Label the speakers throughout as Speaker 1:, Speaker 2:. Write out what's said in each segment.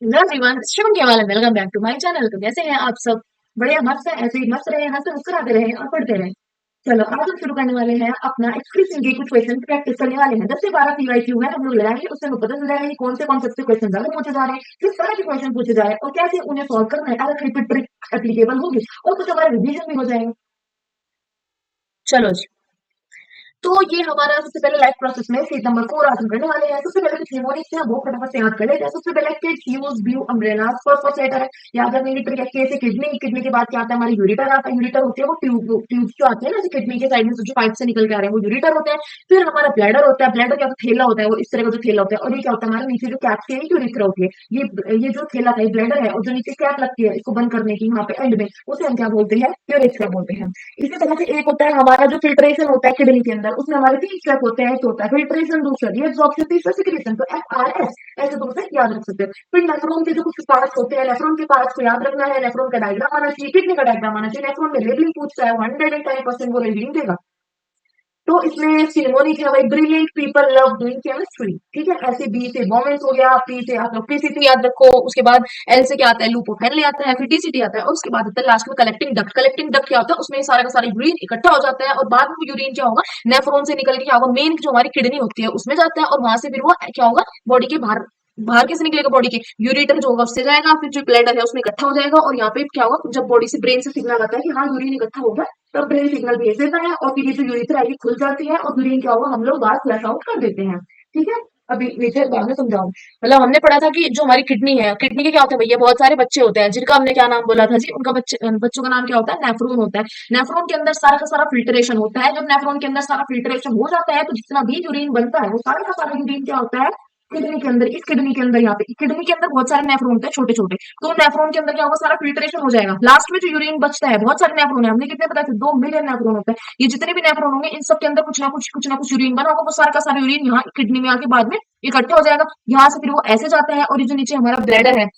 Speaker 1: Hello everyone, Shivam Keval welcome back to my channel. तो कैसे हैं आप सब? बढ़िया, मस्त है। ऐसे ही मस्त रहे, हंसते मुस्कुराते रहे और पढ़ते रहे। चलो आज हम शुरू करने वाले हैं अपना एक्सप्रेशन के कुछ क्वेश्चन प्रैक्टिस करने वाले हैं। 10 से 12 पीवाईक्यू है, हम लोग लगाएंगे। उससे हमें पता चल जाएगा कि कौन से कॉन्सेप्ट से क्वेश्चन ज्यादा पूछे जा रहे हैं, किस तरह के क्वेश्चन पूछे जा रहे हैं और कैसे उन्हें सॉल्व करना है। अगर रिपीट ट्रिक एप्लीकेबल होगी और कुछ हमारा रिवीजन भी हो जाएगा। चलो जी। तो ये हमारा सबसे पहले लाइफ प्रोसेस में सीट नंबर 4 आज हम करने वाले हैं। सबसे पहले कुछ निमोनिक्स है, वो फटाफट से याद कर लेते हैं। सबसे पहले kids use blue umbrella, first letter है। याद रखने की ट्रिक है, के से किडनी, किडनी के बाद क्या आता है, हमारी यूरिटर आता है। यूरिटर होती है वो ट्यूब जो आती है ना, किडनी के साइड में जो पाइप से निकल के आ रहे हैं वो यूरिटर होते हैं। फिर हमारा ब्लैडर होता है। ब्लैडर क्या होता है, थैला होता है, वो इस तरह का जो थैला होता है। और ये क्या होता है, हमारे नीचे जो कैप है यूरिथ्रा होती है। ये जो थैला है ब्लैडर है, और जो नीचे कैप लगती है इसको बंद करने की यहाँ पे एंड में, उसे हम क्या बोलते हैं, यूरिथ्रा बोलते हैं। इसी तरह से एक होता है हमारा जो फिल्ट्रेशन होता है किडनी के अंदर, उसमें हमारे 3 स्टेप होते हैं। एक होता है फिल्ट्रेशन, दूसरा रीअब्जॉर्प्शन, तीसरा सिक्रेशन। तो FRS ऐसे तुम से याद रख सकते हो। फिर नेफ्रॉन के जो कुछ पार्ट्स होते हैं, नेफ्रॉन के पार्ट्स को याद रखना है। नेफ्रॉन का डायग्राम आना चाहिए, किडनी का डायग्राम आना चाहिए। नेफ्रॉन में लेबलिंग पूछता है, 110% वो लेबलिंग देगा। तो इसमें सिनेमोनिक है भाई, brilliant people love doing chemistry. ठीक है, ऐसे बी से वोमेंस हो गया, पी से आप लोग पीसीटी याद रखो। उसके बाद एल से क्या आता है, लूपोफेनली आता है, फिर टीसीटी आता है, और उसके बाद आता है लास्ट में कलेक्टिंग डक्ट। कलेक्टिंग डक्ट क्या होता है, उसमें सारा का सारा यूरिन इकट्ठा हो जाता है, और बाद में यूरिन क्या होगा, नेफ्रॉन से निकल के क्या होगा, मेन जो हमारी किडनी होती है उसमें जाता है, और वहां से फिर वो क्या होगा, बॉडी के बाहर, बाहर कैसे निकलेगा, बॉडी के यूरेटर जो होगा उससे जाएगा, फिर जो ब्लैडर है उसमें इकट्ठा हो जाएगा। और यहाँ पे क्या होगा, जब बॉडी से ब्रेन से सिग्नल आता है कि हाँ यूरिन इकट्ठा हो गया, तब ब्रेन सिग्नल भेज देता है, और फिर ये जो यूरेथ्रा है ये खुल जाती है, और यूरिन क्या होगा, हम लोग बाहर फ्लश आउट कर देते हैं। ठीक है, अभी नीचे बाद में समझाऊं। मतलब हमने पढ़ा था कि जो हमारी किडनी है, किडनी के क्या होता है भैया, बहुत सारे बच्चे होते हैं जिनका हमने क्या नाम बोला था जी, उनका बच्चों का नाम क्या होता है, नेफ्रॉन होता है। नेफ्रॉन के अंदर सारा का सारा फिल्ट्रेशन होता है। जब नेफ्रॉन के अंदर सारा फिल्ट्रेशन हो जाता है, तो जितना भी यूरिन बनता है वो सारा का सारा यूरिन क्या होता है, किडनी के अंदर, इस किडनी के अंदर, यहाँ पे किडनी के अंदर बहुत सारे नेफ्रॉन होते हैं छोटे छोटे। तो नेफ्रॉन के अंदर क्या होगा, सारा फिल्ट्रेशन हो जाएगा। लास्ट में जो यूरिन बचता है, बहुत सारे नेफ्रॉन है, हमने कितने बताए थे, 2 मिलियन नेफ्रॉन होते हैं। ये जितने भी नेफ्रॉन होंगे इन सब के अंदर कुछ ना कुछ यूरिन बना होगा। वो सारा का सारा यूरिन यहाँ किडनी में आके बाद में इकट्ठा हो जाएगा। यहाँ से फिर वो ऐसे जाता है, और ये जो नीचे हमारा ब्लैडर है,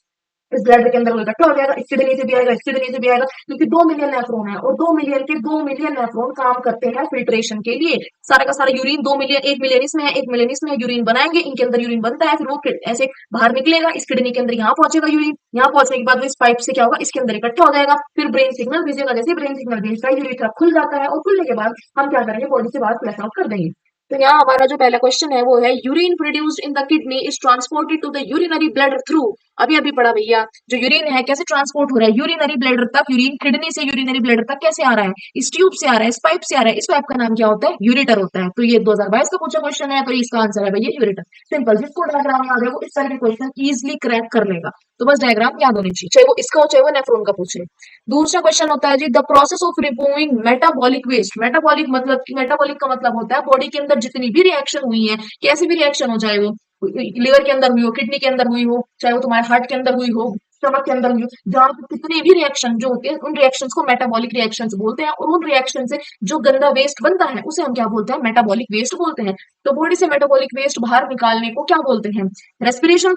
Speaker 1: इस ब्लड के अंदर वो इकट्ठा हो जाएगा। इस किडनी से भी आएगा, इस किडनी से भी आएगा, क्योंकि 2 मिलियन नेफ्रॉन है, और 2 मिलियन नेफ्रॉन काम करते हैं फिल्ट्रेशन के लिए। सारा का सारा यूरिन 2 मिलियन, 1 मिलियन इसमें है, 1 मिलियन इसमें है, यूरिन बनाएंगे, इनके अंदर यूरिन बनता है, फिर वो ऐसे बाहर निकलेगा, इस किडनी के अंदर यहाँ पहुंचेगा यूरिन। यहाँ पहुंचने के बाद वो इस पाइप से क्या होगा, इसके अंदर इकट्ठा हो जाएगा, फिर ब्रेन सिग्नल भेजेगा। जैसे ब्रेन सिग्नल भेजता है, यूरिथ्रा खुल जाता है, और खुलने के बाद हम क्या करेंगे, बॉडी से बाहर फ्लश आउट कर देंगे। तो यहाँ हमारा जो पहला क्वेश्चन है वो है, urine produced in the kidney is transported to the urinary bladder through. अभी अभी पढ़ा भैया, जो यूरिन है कैसे ट्रांसपोर्ट हो रहा है यूरिनरी ब्लैडर तक। यूरिन किडनी से यूरिनरी ब्लैडर तक कैसे आ रहा है, इस ट्यूब से आ रहा है, इस पाइप से आ रहा है। इस पाइप का नाम क्या होता है, यूरेटर होता है। तो ये 2022 का पूछा क्वेश्चन है, तो इसका आंसर है भैया यूरेटर। सिंपल, जिसको डायग्राम याद है वो इस तरह के क्वेश्चन इजिली क्रैक कर लेगा। तो बस डायग्राम याद होनी चाहिए, चाहे वो इसका हो चाहे वो नेफ्रॉन का पूछे। दूसरा क्वेश्चन होता है जी, the process of removing metabolic waste. Metabolic मतलब, मेटाबॉलिक का मतलब होता है बॉडी के अंदर जितनी भी रिएक्शन हुई है, कैसी भी रिएक्शन हो, चाहे वो लिवर के अंदर हुई हो, किडनी के अंदर हुई हो, चाहे वो तुम्हारे हार्ट के अंदर हुई हो, स्टमक के अंदर हुई हो, जहां पे कितनी भी रिएक्शन जो होती है, उन रिएक्शंस को मेटाबॉलिक रिएक्शंस बोलते हैं। और उन रिएक्शन से जो गंदा वेस्ट बनता है उसे हम क्या बोलते हैं, मेटाबॉलिक वेस्ट बोलते हैं। तो बॉडी से मेटाबॉलिक वेस्ट बाहर निकालने को क्या बोलते हैं, रेस्पिरेशन,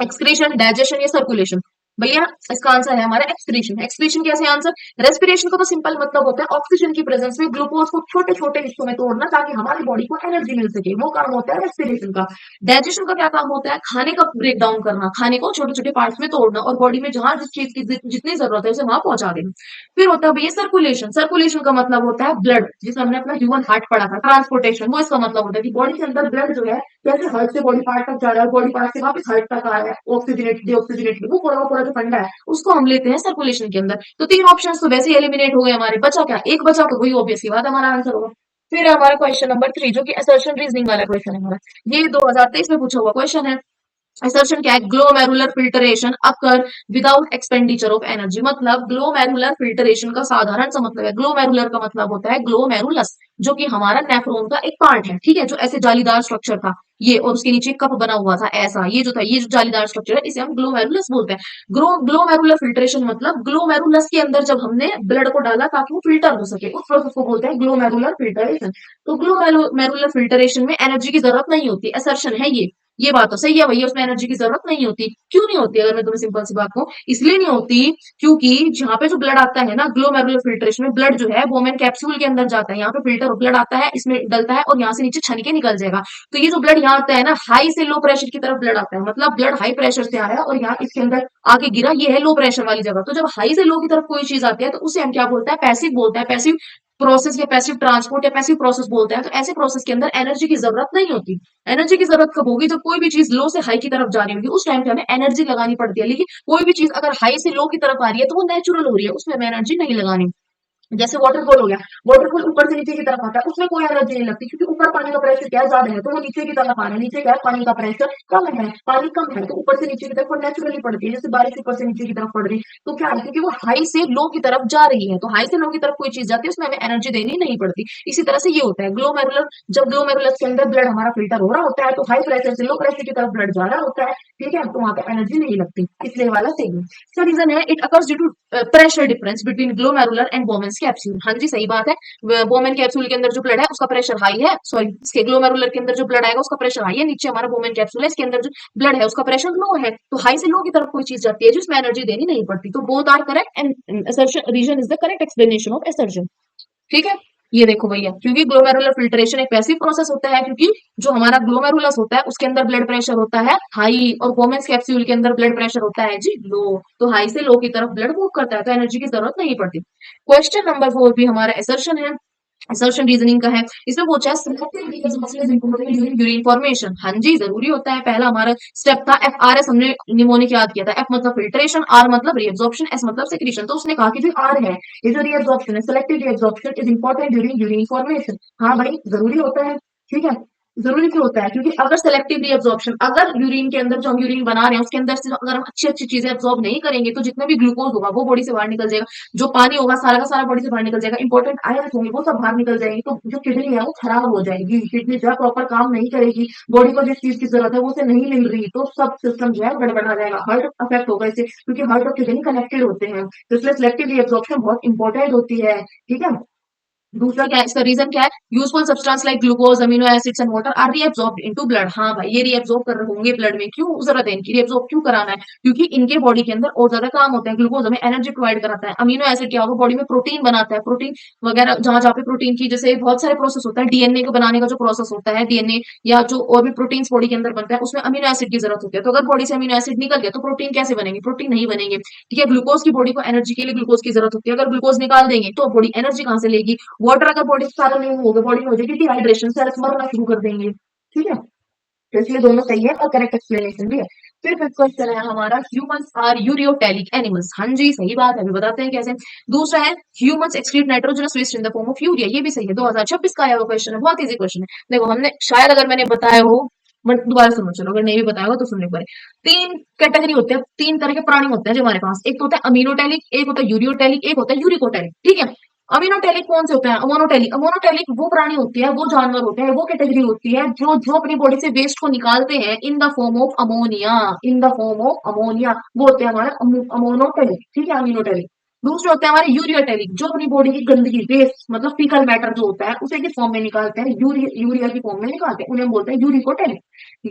Speaker 1: एक्सक्रीशन, डाइजेशन या सर्कुलेशन। भैया इसका आंसर है हमारा एक्सक्रीशन। एक्सक्रीशन कैसे आंसर, रेस्पिरेशन का तो सिंपल मतलब होता है ऑक्सीजन की प्रेजेंस में ग्लूकोज को छोटे छोटे हिस्सों में तोड़ना, ताकि हमारी बॉडी को एनर्जी मिल सके, वो काम होता है रेस्पिरेशन का। डाइजेशन का क्या काम होता है, खाने का ब्रेक डाउन करना, खाने को छोटे छोटे पार्ट्स में तोड़ना, और बॉडी में जहां जिस चीज की जितनी जरूरत है उसे वहां पहुंचा देना। फिर होता है भैया सर्कुलेशन। सर्कुलेशन का मतलब होता है ब्लड, जिसे हमने अपना ह्यूमन हार्ट पढ़ा था। ट्रांसपोर्टेशन, वो इसका मतलब होता है कि बॉडी के अंदर ब्लड जो है कैसे हार्ट से बॉडी पार्ट तक जा रहा है, बॉडी पार्ट से वापस हार्ट तक आ रहा है, ऑक्सीजनेट डीऑक्सीजनेट, वो पूरा जो फंडा है उसको हम लेते हैं सर्कुलेशन के अंदर। तो 3 ऑप्शन तो वैसे ही एलिमिनेट हो गए हमारे, बचा क्या, एक बचा, तो वही ऑब्वियसली बात हमारा आंसर होगा। फिर हमारा क्वेश्चन नंबर 3, जो कि असर्शन रीजनिंग वाला क्वेश्चन है हमारा। ये 2023 में पूछा हुआ क्वेश्चन है। असर्शन क्या है, glomerular filtration occur without expenditure of energy. मतलब ग्लोमेरुलर फिल्टरेशन का साधारण सा मतलब है, ग्लोमेरुलर का मतलब होता है ग्लोमेरुलस, जो कि हमारा नेफ्रॉन का एक पार्ट है। ठीक है, जो ऐसे जालीदार स्ट्रक्चर था ये, और उसके नीचे कप बना हुआ था ऐसा, ये जो था, ये जो जालीदार स्ट्रक्चर है इसे हम ग्लोमेरुलस बोलते हैं। ग्लोमेरुलर फिल्ट्रेशन मतलब ग्लोमेरुलस के अंदर जब हमने ब्लड को डाला ताकि वो फिल्टर हो सके, उस प्रोसेस को बोलते हैं ग्लोमेरुलर फिल्टरेशन। तो ग्लोमेरुलर फिल्टरेशन में एनर्जी की जरूरत नहीं होती, असर्शन है ये। ये बात तो सही है भैया, उसमें एनर्जी की जरूरत नहीं होती। क्यों नहीं होती, अगर मैं तुम्हें सिंपल सी बात कहूँ, इसलिए नहीं होती क्योंकि जहाँ पे जो ब्लड आता है ना ग्लोमेरुलर फिल्ट्रेशन में, ब्लड जो है बोमेन कैप्सूल के अंदर जाता है, यहाँ पे फिल्टर ब्लड आता है, इसमें डलता है और यहाँ से नीचे छन के निकल जाएगा। तो ये जो ब्लड यहाँ आता है ना, हाई से लो प्रेशर की तरफ ब्लड आता है, मतलब ब्लड हाई प्रेशर से आया और यहाँ इसके अंदर आके गिरा, ये है लो प्रेशर वाली जगह। तो जब हाई से लो की तरफ कोई चीज आती है तो उसे हम क्या बोलते हैं, पैसिव बोलते हैं, पैसिव प्रोसेस या पैसिव ट्रांसपोर्ट या पैसिव प्रोसेस बोलते हैं। तो ऐसे प्रोसेस के अंदर एनर्जी की जरूरत नहीं होती। एनर्जी की जरूरत कब होगी, जब कोई भी चीज लो से हाई की तरफ जा रही होगी, उस टाइम पे हमें एनर्जी लगानी पड़ती है। लेकिन कोई भी चीज अगर हाई से लो की तरफ आ रही है तो वो नेचुरल हो रही है, उसमें हमें एनर्जी नहीं लगानी। जैसे वाटरफॉल हो गया, वाटरफॉल ऊपर से नीचे की तरफ आता है, उसमें कोई एनर्जी नहीं लगती क्योंकि ऊपर पानी का प्रेशर क्या है, ज्यादा है, तो वो नीचे की तरफ आ रहा है, नीचे क्या है, पानी का प्रेशर कम है, पानी कम है, तो ऊपर से नीचे की तरफ वो नेचुरली पड़ती है, जैसे बारिश ऊपर से नीचे की तरफ पड़ रही है। तो क्या है, क्योंकि वो हाई से लो की तरफ जा रही है, तो हाई से लो की तरफ कोई चीज जाती है उसमें हमें एनर्जी देनी नहीं पड़ती। इसी तरह से ये होता है ग्लोमेरुलर, जब ग्लोमेरुलस के अंदर ब्लड हमारा फिल्टर हो रहा होता है तो हाई प्रेशर से लो प्रेशर की तरफ ब्लड जा रहा होता है, ठीक है, तो वहां पे एनर्जी नहीं लगती, इसलिए वाला सही है। इसका रीजन है it occurs due to pressure difference between glomerular and Bowman's capsule. हाँ जी सही बात है, बोमेन कैप्सूल के अंदर जो ब्लड है उसका प्रेशर हाई है, सॉरी इसके ग्लोमेरुलर के अंदर जो ब्लड आएगा उसका प्रेशर हाई है, नीचे हमारा बोमेन कैप्सूल है, इसके अंदर जो ब्लड है उसका प्रेशर लो है, तो हाई से लो की तरफ कोई चीज जाती है जिसमें एनर्जी देनी नहीं पड़ती। तो both are correct and assertion reason is the correct explanation of assertion. ठीक है, ये देखो भैया, क्योंकि ग्लोमेरुलर फिल्ट्रेशन एक पैसिव प्रोसेस होता है, क्योंकि जो हमारा ग्लोमेरुलस होता है उसके अंदर ब्लड प्रेशर होता है हाई और बोमेन्स कैप्सूल के अंदर ब्लड प्रेशर होता है जी लो, तो हाई से लो की तरफ ब्लड मूव करता है, तो एनर्जी की जरूरत नहीं पड़ती। क्वेश्चन नंबर 4 भी हमारा असर्शन है, असर्शन रीजनिंग का है। इसमें पूछा है selective reason is important during urine formation. हाँ जी जरूरी होता है, पहला हमारा स्टेप था एफ आर एस, हमने निमोनिक याद किया था, एफ मतलब फिल्ट्रेशन, आर मतलब रीअब्जॉर्प्शन, एस मतलब सेक्रीशन। तो उसने कहा कि जो आर है, ये जो रीअब्जॉर्प्शन है, selective reabsorption is important during urine formation. हाँ भाई जरूरी होता है, ठीक है, जरूरी क्यों होता है, क्योंकि अगर सेलेक्टिव रीअब्जॉर्प्शन, अगर यूरिन के अंदर जो हम यूरिन बना रहे हैं उसके अंदर से अगर हम अच्छी अच्छी चीजें एब्जॉर्ब नहीं करेंगे तो जितना भी ग्लूकोज होगा वो बॉडी से बाहर निकल जाएगा, जो पानी होगा सारा का सारा बॉडी से बाहर निकल जाएगा, इंपॉर्टेंट आयन होंगे वो सब बाहर निकल जाएंगे, तो जो किडनी है वो खराब हो जाएगी, किडनी जो है प्रॉपर काम नहीं करेगी, बॉडी को जिस चीज की जरूरत है वो उसे नहीं मिल रही, तो सब सिस्टम जो है गड़बड़ा जाएगा, हार्ट अफेक्ट होगा इससे, क्योंकि हार्ट और किडनी कनेक्टेड होते हैं, तो इसलिए सिलेक्टिव रीअब्जॉर्प्शन बहुत इंपॉर्टेंट होती है, ठीक है। दूसरा क्या है, इसका रीजन क्या है, useful substance like glucose amino acids and water are reabsorbed into blood. हाँ भाई ये रीअब्सॉर्ब कर रहे होंगे ब्लड में, क्यों जरूरत है इनकी, रीअब्सॉर्ब क्यों कराना है, क्योंकि इनके बॉडी के अंदर और ज्यादा काम होता है। ग्लूकोज हमें एनर्जी प्रोवाइड कराता है, अमीनो एसिड क्या होगा, बॉडी में प्रोटीन बनाता है, प्रोटीन वगैरह जहां जहाँ पे प्रोटीन की जैसे बहुत सारे प्रोसेस होता है, डीएनए को बनाने का जो प्रोसेस होता है, डीएनए या जो और भी प्रोटीन बॉडी के अंदर बनता है उसमें अमीनो एसिड की जरूरत होती है, तो अगर बॉडी से अमीनो एसिड निकल गया तो प्रोटीन कैसे बनेंगे, प्रोटीन नहीं बनेंगे, ठीक है। ग्लूकोज की बॉडी को एनर्जी के लिए ग्लूकोज की जरूरत होती है, अगर ग्लूकोज निकाल देंगे तो बॉडी एनर्जी कहां से लेगी, वाटर अगर बॉडी से सारा नहीं होगा, बॉडी में हो जाएगी डिहाइड्रेशन, सेल्स मरना शुरू कर देंगे, ठीक है। तो इसलिए दोनों सही है और करेक्ट एक्सप्लेनेशन भी है। फिर फिफ्थ क्वेश्चन है हमारा, ह्यूमंस आर यूरियोटेलिक एनिमल्स। हाँ जी सही बात है, अभी बताते हैं कैसे। दूसरा है humans excrete nitrogenous waste in the form of urea, ये भी सही है, 2026 का आया हुआ क्वेश्चन है, बहुत इजी क्वेश्चन है। देखो हमने शायद अगर मैंने बताया हो, बट दोबारा सुनो, चलो अगर नहीं भी बताया हो तो सुनने पर। तीन कैटेगरी होते हैं, तीन तरह के प्राणी होते हैं जो हमारे पास, एक तो होता है अमीनोटेलिक, एक होता है यूरियोटेलिक, एक होता है यूरिकोटेलिक, ठीक है। अमीनोटेलिक कौन से होते हैं, अमोनोटेलिक, अमोनोटेलिक वो प्राणी होती है, वो जानवर होते हैं, वो कैटेगरी होती है जो जो अपनी बॉडी से वेस्ट को निकालते हैं इन the form of ammonia, in the form of ammonia, वो होते हैं हमारे अमोनोटेलिक, ठीक है, अमीनोटेलिक। दूसरे होते हैं हमारे यूरियोटेलिक, जो अपनी बॉडी की गंदगी वेस्ट मतलब फीकल मैटर जो होता है उसे किस फॉर्म में निकालते हैं, यूरिया की फॉर्म में निकालते हैं, उन्हें हम बोलते हैं uricotelic,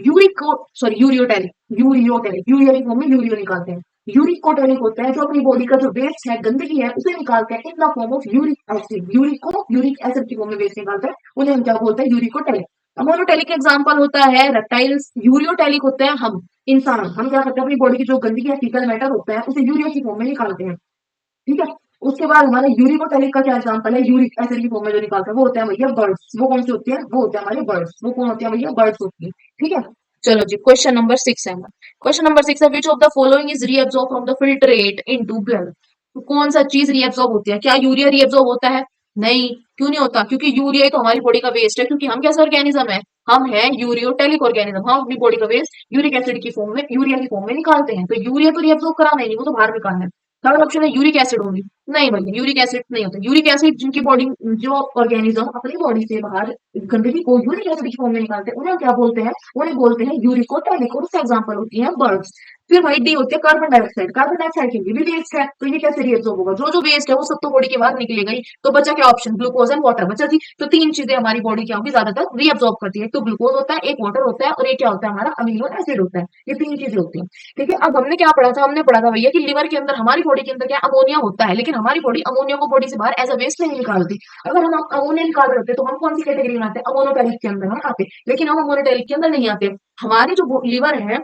Speaker 1: urico sorry ureotelic, ureotelic, urea की फॉर्म में यूरियो निकालते हैं। यूरिकोटेलिक होता है जो अपनी बॉडी का जो वेस्ट है, गंदगी है, उसे निकालते हैं इन the form of uric acid, uric acid की फॉर्म में वेस्ट निकालते हैं, उन्हें हम क्या बोलते हैं, यूरिकोटेलिक। अमोनोटेलिक एग्जांपल होता है रेप्टाइल्स, यूरियोटेलिक होते हैं हम इंसान, हम क्या करते हैं अपनी बॉडी की जो गंदगी है, फीकल मैटर होता है, उसे यूरिया की फॉर्म में निकालते हैं, ठीक है। उसके बाद हमारे यूरिकोटेलिक का क्या एग्जांपल है, यूरिक एसिड की फॉर्म में जो निकालते हैं वो होते हैं भैया बर्ड्स, वो कौन से होते हैं, वो होते हैं हमारे बर्ड्स, वो कौन होते हैं भैया, बर्ड्स होती है, ठीक है। चलो जी क्वेश्चन नंबर 6 है, क्वेश्चन नंबर 6 है, which of the following is reabsorb from the filtrate into blood. तो कौन सा चीज रीअब्सॉर्ब होती है, क्या यूरिया रीअब्सॉर्ब होता है, नहीं, क्यों नहीं होता, क्योंकि यूरिया ही तो हमारी बॉडी का वेस्ट है, क्योंकि हम कैसे ऑर्गेनिज्म है, हम है यूरियोटेलिक ऑर्गेनिज्म, हम अपनी बॉडी का वेस्ट यूरिक एसिड की फॉर्म में, यूरिया की फॉर्म में निकालते हैं, तो यूरिया तो रीअब्सॉर्ब कराना ही नहीं, वो तो बाहर निकालना है। थर्ड ऑप्शन है यूरिक एसिड होगी, नहीं भैया, यूरिक एसिड नहीं होता। यूरिक एसिड जिनकी बॉडी, जो ऑर्गेनिज्म अपनी बॉडी से बाहर गंदगी को यूरिक एसिड की फॉर्म में निकालते हैं, उन्हें क्या बोलते हैं? उन्हें बोलते हैं यूरिकोटैनिक, और उसका एग्जांपल होती है बर्ड्स। फिर भाई डी होती है कार्बन डाइऑक्साइड। कार्बन डाइऑक्साइड की भी वेस्ट है, तो ये कैसे रिएब्सॉर्ब होगा? जो जो वेस्ट है वो सब तो बॉडी के बाहर निकलेगा ही। तो बचा क्या ऑप्शन? ग्लूकोज एंड वाटर बचा जी। तो तीन चीजें हमारी बॉडी क्या होगी ज्यादातर रिएब्सॉर्ब करती है, तो ग्लूकोज होता है, एक वाटर होता है, और एक क्या होता है हमारा अमीनो एसिड होता है। ये तीन चीजें होती हैं। ठीक है, अब हमने क्या पढ़ा था? हमने पढ़ा था भैया कि लिवर के अंदर, हमारी बॉडी के अंदर क्या अमोनिया होता है, लेकिन हमारी बॉडी अमोनिया को बॉडी से बाहर एज अ वेस्ट नहीं निकालती। अगर हम अमोनिया निकाल रहे होते तो हम कौन सी कैटेगरी में आते? अमोनोटैलिक के अंदर हम आते, लेकिन हम अमोनोटैलिक के अंदर नहीं आते। हमारी जो लिवर है,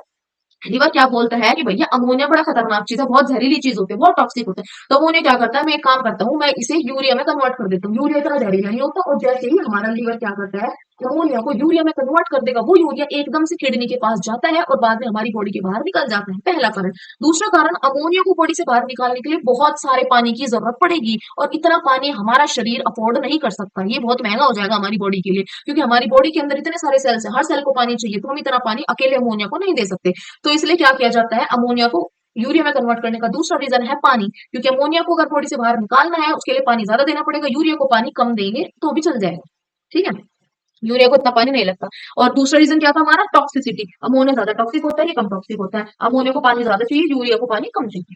Speaker 1: लीवर क्या बोलता है कि भैया अमोनिया बड़ा खतरनाक चीज है, बहुत जहरीली चीज होती है, बहुत टॉक्सिक होता है। तो अमोनिया क्या करता है? मैं एक काम करता हूँ, मैं इसे यूरिया में कन्वर्ट कर देता हूँ। यूरिया इतना जहरीला नहीं होता, और जैसे ही हमारा लीवर क्या करता है, अमोनिया को यूरिया में कन्वर्ट कर देगा, वो यूरिया एकदम से किडनी के पास जाता है और बाद में हमारी बॉडी के बाहर निकल जाता है। पहला कारण। दूसरा कारण, अमोनिया को बॉडी से बाहर निकालने के लिए बहुत सारे पानी की जरूरत पड़ेगी, और इतना पानी हमारा शरीर अफोर्ड नहीं कर सकता। ये बहुत महंगा हो जाएगा हमारी बॉडी के लिए, क्योंकि हमारी बॉडी के अंदर इतने सारे सेल्स हैं, हर सेल को पानी चाहिए, तो हम इतना पानी अकेले अमोनिया को नहीं दे सकते। तो इसलिए क्या किया जाता है? अमोनिया को यूरिया में कन्वर्ट करने का दूसरा रीजन है पानी, क्योंकि अमोनिया को अगर बॉडी से बाहर निकालना है उसके लिए पानी ज्यादा देना पड़ेगा। यूरिया को पानी कम देंगे तो भी चल जाएगा। ठीक है, यूरिया को इतना पानी नहीं लगता। और दूसरा रीजन क्या था हमारा? टॉक्सिसिटी। अमोनिया ज्यादा टॉक्सिक होता है, ये कम टॉक्सिक होता है। अमोनिया को पानी ज्यादा चाहिए, यूरिया को पानी कम चाहिए।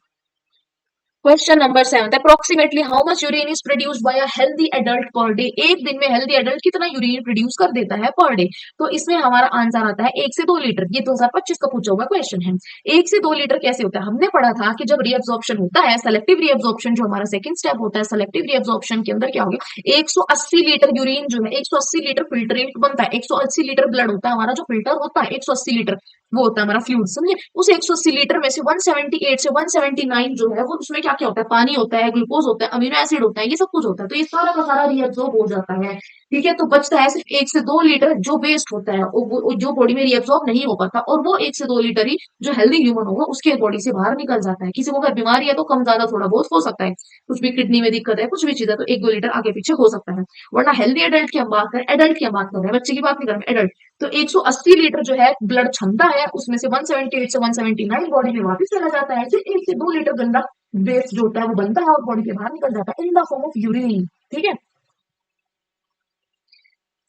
Speaker 1: Question number 7, approximately how much urine is produced by a healthy adult per day? एक दिन में हेल्दी एडल्ट कितना यूरिन प्रोड्यूस कर देता है पर डे? तो इसमें हमारा आंसर आता है 1 से 2 लीटर। ये 2025 का पूछा हुआ क्वेश्चन है। 1 से 2 लीटर कैसे होता है? हमने पढ़ा था कि जब रीअब्जॉर्प्शन होता है, सेलेक्टिव रीअब्जॉर्प्शन जो हमारा सेकंड स्टेप होता है, सेलेक्टिव रीअब्जॉर्प्शन के अंदर क्या होगा? 180 लीटर यूरिन जो है, 180 लीटर फिल्ट्रेट बनता है। 180 लीटर ब्लड होता है हमारा, जो फिल्टर होता है 180 लीटर, वो होता है हमारा फ्लूइड, समझे? उस 180 लीटर में से 178 से 179 जो है वो, उसमें क्या क्या होता है? पानी होता है, ग्लूकोज होता है, अमीनो एसिड होता है, ये सब कुछ होता है। तो ये सारा का सारा रिएब्सॉर्ब हो जाता है। ठीक है, तो बचता है सिर्फ 1 से 2 लीटर जो वेस्ट होता है, जो बॉडी में रिएब्सॉर्ब नहीं हो पाता, और वो 1 से 2 लीटर ही जो हेल्दी ह्यूमन होगा उसके बॉडी से बाहर निकल जाता है। किसी को अगर बीमारी है तो कम ज्यादा थोड़ा बहुत हो सकता है, कुछ भी किडनी में दिक्कत है, कुछ भी चीज है, तो 1-2 लीटर आगे पीछे हो सकता है। वरना हेल्दी एडल्ट की हम बात करें, एडल्ट की हम बात कर रहे हैं, बच्चे की बात नहीं कर रहे, एडल्ट। तो 180 लीटर जो है ब्लड क्षमता है, उसमें से 178 से 179 बॉडी में वापस चला जाता है। सिर्फ 1 से 2 लीटर गंदा वेस्ट जो होता है वो बनता है और बॉडी के बाहर निकल जाता है इन द फॉर्म ऑफ यूरिन। ठीक है,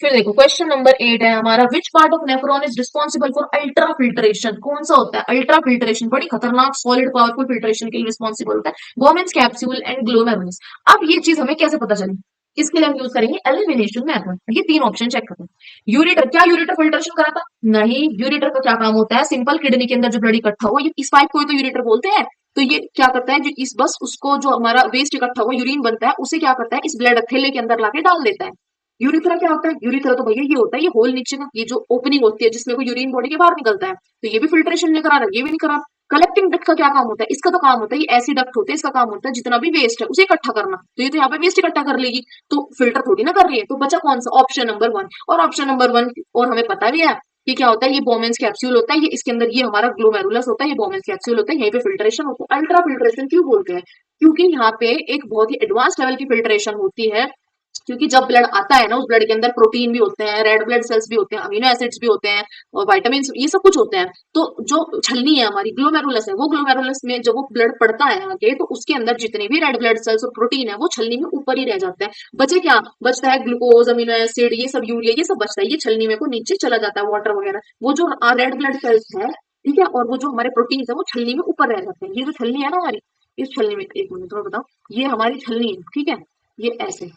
Speaker 1: फिर देखो क्वेश्चन नंबर 8 है हमारा, which part of nephron is responsible for ultra filtration? कौन सा होता है अल्ट्रा फिल्ट्रेशन? बड़ी खतरनाक सॉलिड पावरफुल फिल्ट्रेशन के लिए रिस्पॉन्सिबल होता है बोमेन्स कैप्सूल एंड ग्लोमेरुलस। अब ये चीज हमें कैसे पता चली? इसके लिए हम यूज करेंगे एलिमिनेशन मेथड। ये तीन ऑप्शन चेक करते हैं। यूरेटर, क्या यूरेटर फिल्ट्रेशन कराता? नहीं। यूरेटर का क्या काम होता है? सिंपल, किडनी के अंदर जो ब्लड इकट्ठा हुआ, ये इस पाइप को ही तो यूरेटर बोलते हैं। तो ये क्या करता है? जो इस बस उसको, जो हमारा वेस्ट इकट्ठा हुआ यूरिन बनता है, उसे क्या करता है? इस ब्लड थैले के अंदर लाके डाल देता है। यूरिथ्रा क्या होता है? यूरिथ्रा तो भैया ये होता है, ये होल नीचे का, ये जो ओपनिंग होती है जिसमें को यूरिन बॉडी के बाहर निकलता है। तो ये भी फिल्ट्रेशन नहीं करा रहा, ये भी नहीं करा। कलेक्टिंग डक्ट का क्या काम होता है? इसका तो काम होता है, ये ऐसी डक्ट होते हैं, इसका काम होता है जितना भी वेस्ट है उसे इकट्ठा करना। तो ये तो यहाँ पे वेस्ट इकट्ठा कर लेगी, तो फिल्टर थोड़ी ना कर रही है। तो बचा कौन सा? Option number 1। और ऑप्शन नंबर 1 और हमें पता भी है कि क्या होता है, ये बोमेन्स कैप्सूल होता है, ये इसके अंदर ये हमारा ग्लोमेरुलस होता है, ये बोमेन्स कैप्सूल होता है, यहीं पे फिल्ट्रेशन होता है। अल्ट्रा फिल्ट्रेशन क्यों बोलते हैं? क्योंकि यहाँ पे एक बहुत ही एडवांस लेवल की फिल्ट्रेशन होती है। क्योंकि जब ब्लड आता है ना, उस ब्लड के अंदर प्रोटीन भी होते हैं, रेड ब्लड सेल्स भी होते हैं, अमीनो एसिड्स भी होते हैं, और विटामिन, ये सब कुछ होते हैं। तो जो छलनी है हमारी, ग्लोमेरुलस है, वो ग्लोमेरुलस में जब वो ब्लड पड़ता है आगे, तो उसके अंदर जितने भी रेड ब्लड सेल्स और प्रोटीन है वो छलनी में ऊपर ही रह जाता है। बचे क्या? बचता है ग्लूकोज, अमीनो एसिड, ये सब, यूरिया, ये सब बचता है। ये छलनी में को नीचे चला जाता है, वाटर वगैरह। वो जो रेड ब्लड सेल्स है, ठीक है, और वो जो हमारे प्रोटीन है वो छलनी में ऊपर रह जाते हैं। ये जो छलनी है ना हमारी, इस छलनी में, एक मिनट थोड़ा बताओ, ये हमारी छलनी है, ठीक है, ये ऐसे।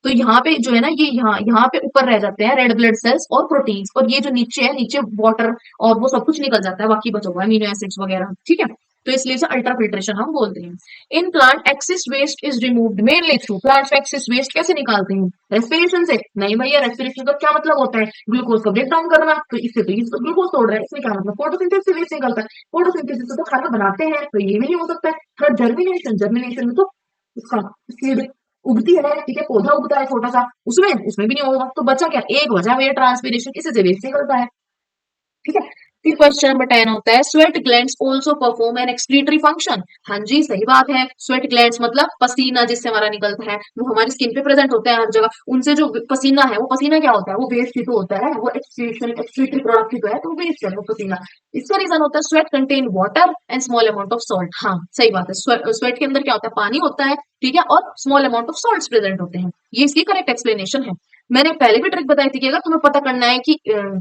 Speaker 1: तो यहाँ पे जो है ना, ये यहाँ यहाँ पे ऊपर रह जाते हैं रेड ब्लड सेल्स और प्रोटीन्स, और ये जो नीचे है, नीचे वाटर और वो सब कुछ निकल जाता है, बाकी बचा हुआ अमीनो एसिड्स वगैरह। ठीक है, तो इसलिए इसे अल्ट्रा फिल्ट्रेशन हम बोलते हैं। In plant excess waste is removed mainly through, plant excess waste कैसे निकालते हैं? रेस्पिरेशन से? नहीं भैया, रेस्पिरेशन का क्या मतलब होता है? ग्लूकोज को ब्रेक डाउन करना। तो इससे तो ये ग्लूकोज तोड़ रहा है, इसमें क्या मतलब? फोटोसिंथेसिस से वेस्ट निकलता है। फोटोसिंथेसिस से तो खाना बनाते हैं, तो ये भी नहीं हो सकता है। थर्ड, जर्मिनेशन, जर्मिनेशन में तो उसका सीड उगती है, ठीक है, पौधा उगता है छोटा सा, उसमें उसमें भी नहीं होगा। तो बचा क्या? एक वजह, वे ट्रांसपीरेशन, इसी से वेस्ट निकलता है। ठीक है, फिर क्वेश्चन नंबर 10 होता है sweat glands also perform an excretory function. हाँ जी सही बात है, स्वेट ग्लैंड्स मतलब पसीना जिससे हमारा निकलता है, वो हमारी स्किन पे प्रेजेंट होता है हर जगह। उनसे जो पसीना है, वो पसीना क्या होता है, वो वेस्ट ही तो होता है, वो एक्सक्रीशन एक्सक्रीटरी प्रोडक्ट ही तो है, तो वेस्ट है वो पसीना। इसका रीजन होता है sweat contain water and small amount of salt. हाँ सही बात है, स्वेट के अंदर क्या होता है, पानी होता है, ठीक है, और small amount of salts present होते हैं। ये इसकी करेक्ट एक्सप्लेनेशन है। मैंने पहले भी ट्रिक बताई थी कि अगर तुम्हें पता करना है कि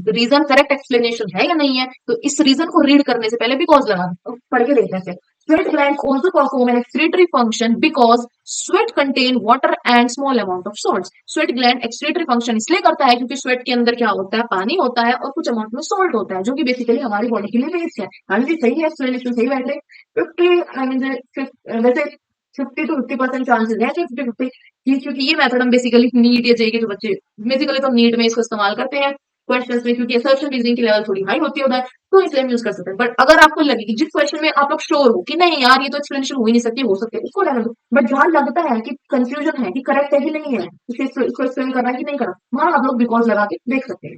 Speaker 1: रीजन करेक्ट एक्सप्लेनेशन है या नहीं है, तो इस रीजन को रीड करने से पहले बिकॉज लगा दो, पढ़ के देखते हैं। Sweat gland also perform an excretory function because sweat contain water and small amount of salts. Sweat gland excretory function इसलिए करता है क्योंकि स्वेट के अंदर क्या होता है, पानी होता है और कुछ अमाउंट में सॉल्ट होता है, जो कि बेसिकली हमारी बॉडी के लिए वेस्ट है। हाँ जी सही है, एक्सप्लेनेशन सही बैठ रही। 50 आई मीन वैसे 50 to 50% चांसेस है, 50-50 क्योंकि ये मेथड हम बेसिकली नीट या जेई के जो बच्चे, बेसिकली तो नीट में इसको इस्तेमाल करते हैं क्वेश्चंस में, क्योंकि असर्शन रीजनिंग की लेवल थोड़ी हाई होती है उधर, तो इसलिए हम यूज कर सकते हैं। बट अगर आपको लगे कि जिस क्वेश्चन में आप लोग श्योर हो कि नहीं यार ये तो एक्सप्लेनेशन हो ही नहीं सकती, हो सकती है, उसको लेना दो। बट जहां लगता है कि कंफ्यूजन है कि करेक्ट है कि नहीं है, इसको एक्सप्लेन करना है कि नहीं करना, वहां आप लोग बिकॉज लगा के देख सकते हैं।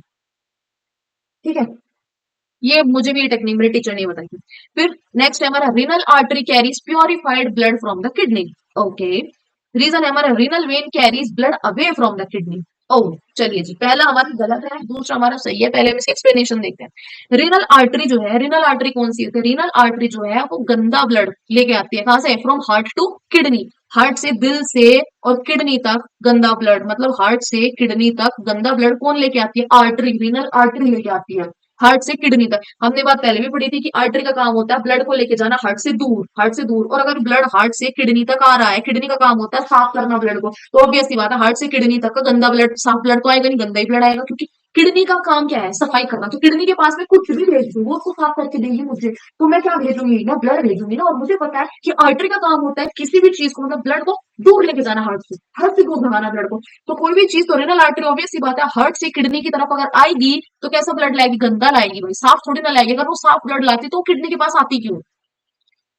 Speaker 1: ठीक है, ये मुझे भी ये टेक्निक मेरे टीचर ने बताई थी। फिर नेक्स्ट है हमारा renal artery carries purified blood from the kidney. Okay, reason है हमारा renal vein carries blood away from the kidney. Oh चलिए जी, पहला हमारा गलत है, दूसरा हमारा सही है। पहले हम इसकी एक्सप्लेनेशन देखते हैं। रीनल आर्टरी जो है, रीनल आर्टरी कौन सी होती है, रीनल आर्टरी जो है वो गंदा ब्लड लेके आती है, कहां से, from heart to kidney. Heart से दिल से और किडनी तक गंदा ब्लड, मतलब हार्ट से किडनी तक गंदा ब्लड कौन लेके आती है, आर्टरी, रीनल आर्टरी लेके आती है। हार्ट से किडनी तक हमने बात पहले भी पढ़ी थी कि आर्टरी का काम होता है ब्लड को लेके जाना हार्ट से दूर, हार्ट से दूर। और अगर ब्लड हार्ट से किडनी तक आ रहा है, किडनी का काम होता है साफ करना ब्लड को, तो ऑब्वियस सी बात है हार्ट से किडनी तक का गंदा ब्लड, साफ ब्लड तो आएगा नहीं, गंदा ही ब्लड आएगा, क्योंकि किडनी का काम क्या है, सफाई करना। तो किडनी के पास में कुछ भी भेज दूं, वो उसको साफ करके देगी मुझे, तो मैं क्या भेजूंगी ना, ब्लड भेजूंगी ना। और मुझे पता है कि आर्टरी का काम होता है किसी भी चीज को, मतलब ब्लड को दूर लेके जाना, हार्ट से दूर भगाना ब्लड को। तो कोई भी चीज तो रेनल आर्टरी, ऑब्वियस सी बात है हार्ट से किडनी की तरफ अगर आएगी तो कैसा ब्लड लाएगी, गंदा लाएगी भाई, साफ थोड़ी ना लाएगी। अगर वो साफ ब्लड लाती तो किडनी के पास आती क्यों।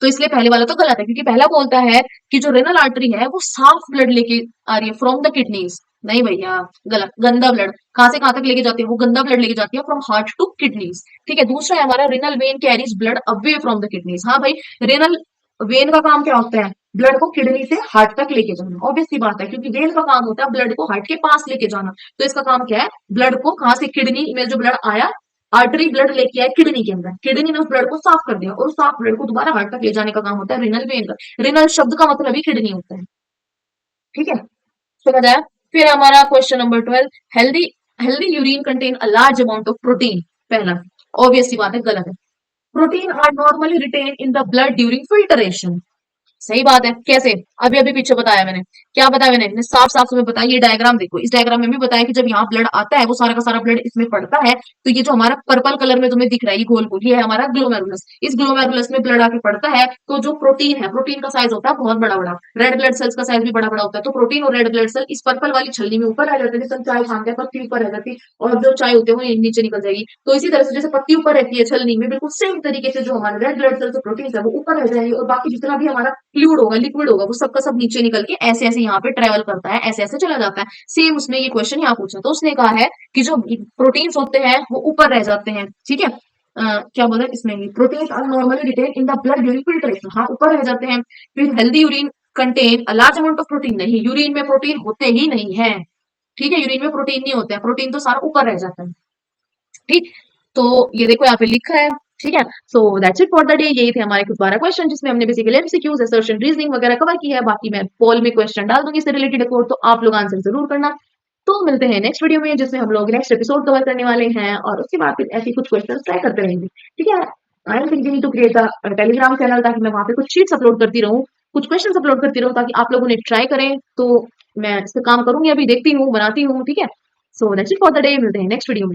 Speaker 1: तो इसलिए पहले वाला तो गलत है, क्योंकि पहला बोलता है कि जो रेनल आर्टरी है वो साफ ब्लड लेके आ रही है फ्रॉम द किडनीज। नहीं भैया, गलत, गंदा ब्लड कहां से कहां तक लेके जाती है, वो गंदा ब्लड लेके जाती है फ्रॉम हार्ट टू किडनीज। ठीक है, दूसरा है हमारा renal vein carries blood away from the kidneys. हाँ भाई, रेनल वेन का काम क्या होता है, ब्लड को किडनी से हार्ट तक लेके जाना, ऑब्वियस सी बात है, क्योंकि वेन का काम होता है ब्लड को हार्ट के पास लेके जाना। तो इसका काम क्या है, ब्लड को कहां से, किडनी में जो ब्लड आया, आर्टरी ब्लड लेके आए किडनी के अंदर, किडनी ने उस ब्लड को साफ कर दिया, और उस साफ ब्लड को दोबारा हार्ट तक ले जाने का काम होता है रिनल वेन का। रिनल शब्द का मतलब ही किडनी होता है। ठीक है, समझ आया। फिर हमारा question number 12, healthy healthy urine contain a large amount of protein. पहला ऑब्वियस सी बात है, गलत है। Protein are normally retain in the blood during filtration. सही बात है, कैसे, अभी अभी पीछे बताया मैंने, क्या बताया मैंने साफ साफ तुम्हें बताया, ये डायग्राम देखो, इस डायग्राम में भी बताया कि जब यहाँ ब्लड आता है वो सारा का सारा ब्लड इसमें पड़ता है, तो ये जो हमारा पर्पल कलर में तुम्हें दिख रहा है ये गोल गोल, ये है हमारा ग्लोमेरुलस। इस ग्लोमेरुलस में ब्लड आके पड़ता है, तो जो प्रोटीन है, प्रोटीन का साइज होता है बहुत बड़ा बड़ा, रेड ब्लड सेल्स का साइज भी बड़ा बड़ा होता है। तो प्रोटीन और रेड ब्लड सेल इस पर्पल वाली छलनी में ऊपर आ जाते हैं, जैसे हम चाय खाते हैं पत्ती ऊपर रह जाती है, और जो चाय होते हैं वो नीचे निकल जाएगी। तो इसी तरह से जैसे पत्ती ऊपर रहती है छलनी में, बिल्कुल सेम तरीके से जो हमारे रेड ब्लड सेल्स और प्रोटीन है वो ऊपर रह जाएंगे, और बाकी जितना भी हमारा फ्लूइड होगा, लिक्विड होगा, वो सबका सब नीचे निकल के ऐसे ऐसे यहाँ पे ट्रेवल करता है, ऐसे ऐसे चला जाता है। सेम उसने ये क्वेश्चन यहाँ पूछा, तो उसने कहा है कि जो प्रोटीन्स होते हैं वो ऊपर रह जाते हैं। ठीक है, क्या बोला इसमें, proteins are normally retain in the blood during filtration, हाँ ऊपर रह जाते हैं। फिर healthy urine contain a large amount of protein, नहीं, यूरिन में प्रोटीन होते ही नहीं है। ठीक है, यूरिन में प्रोटीन नहीं होता है, प्रोटीन तो सारा ऊपर रह जाता है। ठीक, तो ये देखो यहाँ पे लिखा है। ठीक है, so that's it for the day. यही थे हमारे कुछ 12 क्वेश्चन, जिसमें हमने बेसिकली एमसीक्यूज, असर्शन, रीजनिंग वगैरह कवर की है। बाकी मैं पोल में क्वेश्चन डाल दूंगी इससे रिलेटेड कोड, तो आप लोग आंसर जरूर करना। तो मिलते हैं नेक्स्ट वीडियो में, जिसमें हम लोग नेक्स्ट एपिसोड कवर करने वाले हैं, और उसके बाद फिर ऐसी कुछ क्वेश्चन ट्राई करते रहेंगे। ठीक है, I am thinking to create a Telegram channel, ताकि मैं वहां पे कुछ शीट्स अपलोड करती रहूँ, कुछ क्वेश्चन अपलोड करती रहूँ, ताकि आप लोग उन्हें ट्राई करें। तो मैं इस पे काम करूंगी, अभी देखती हूँ, बनाती हूँ। ठीक है, so that's it for the day, मिलते हैं नेक्स्ट वीडियो में।